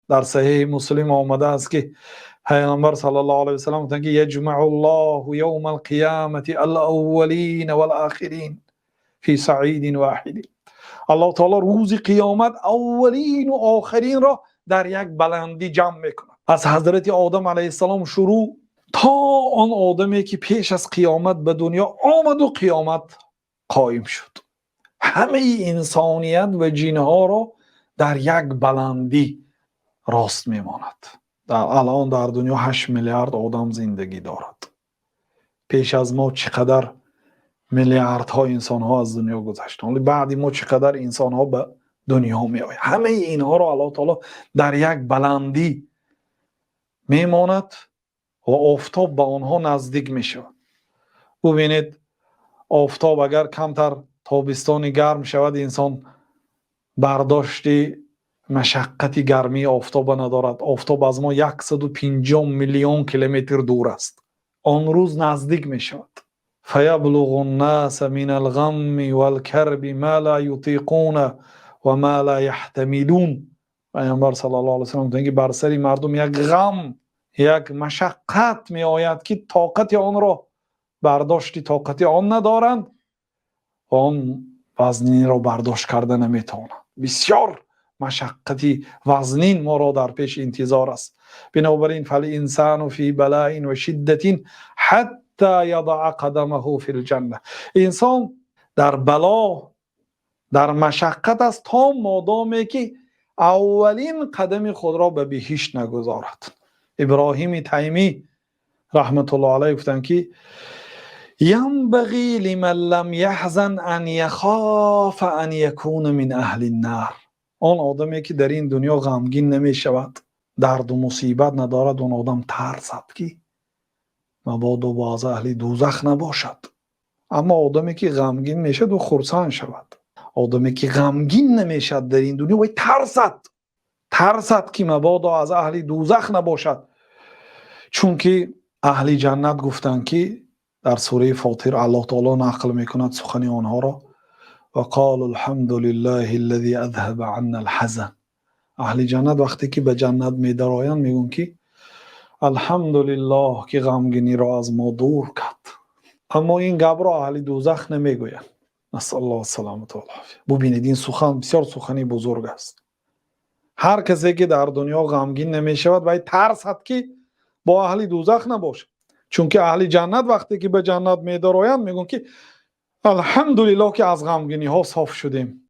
در صحیح مسلم آمده است که پیامبر صلی الله علیه و سلم گفتند که یجمع الله یوم القیامة الاولین والآخرین فی صعید واحد. الله تعالی روز قیامت اولین و آخرین را در یک بلندی جمع میکند، از حضرت آدم علیه السلام شروع تا آن آدمی که پیش از قیامت به دنیا آمد و قیامت قائم شد. همه انسانیت و جنها را در یک بلندی راست میماند. الان در دنیا 8 میلیارد آدم زندگی دارد. پیش از ما چقدر میلیاردها انسان ها از دنیا گذشتند، ولی بعد ما چقدر انسان ها به دنیا می آیند. همه اینها را الله تعالی در یک بلندی میماند و آفتاب به آنها نزدیک می شود. ببینید آفتاب اگر کمتر تابستان گرم شود، انسان برداشت مشقت گرمی آفتاب ندارد. آفتاب از ما 150 میلیون کیلومتر دور است. آن روز نزدیک می شود. فیبلغ الناس من الغم والکرب ما لا یطیقون و ما لا یحتملون. پیامبر صلی الله علیه و سلم میگه بر سر مردم یک غم، یک مشقت می آید که طاقت آن را برداشت طاقت آن ندارند و آن وزنین را برداشت کرده نمیتوانند. بسیار مشقتی وزنین ما را در پیش انتظار است. بنابراین فالانسان فی بلاء و شدت حتی یضع قدمه فی الجنه. انسان در بلا، در مشقت است تا مادامی که اولین قدم خود را به بهشت نگذارد. ابراهیم تیمی رحمت الله علیه گفتند که ینبغی لمن لم یحزن ان یخاف ان یکون من اهل النار. آن آدمی که در این دنیا غمگین نمی شود، درد و مصیبت ندارد، اون آدم ترسد که مبادا باز اهل دوزخ نباشد. اما آدمی که غمگین میشد و خرسند شود. آدمی که غمگین نمیشد در این دنیا و ترسد که مبادا از اهل دوزخ نباشد. چون که اهل جنت گفتند که در سوره فاطر الله تعالی نقل میکند سخن آنها را و قال الحمد لله الذي اذهب عنا الحزن. اهل جنت وقتی که به جنت میدرآیند میگن که الحمدلله که غمگینی را از ما دور کرد. اما این گپ را اهل دوزخ نمیگویند. نسأل الله السلامت و العافیه. ببینید این سخن بسیار سخنی بزرگ است. هر کسی که در دنیا غمگین نمیشود باید ترسد که با اهل دوزخ نباشد. چون که اهل جنت وقتی که به جنت میدرآیند میگن که الحمدلله که از غمگینی ها صاف شدیم.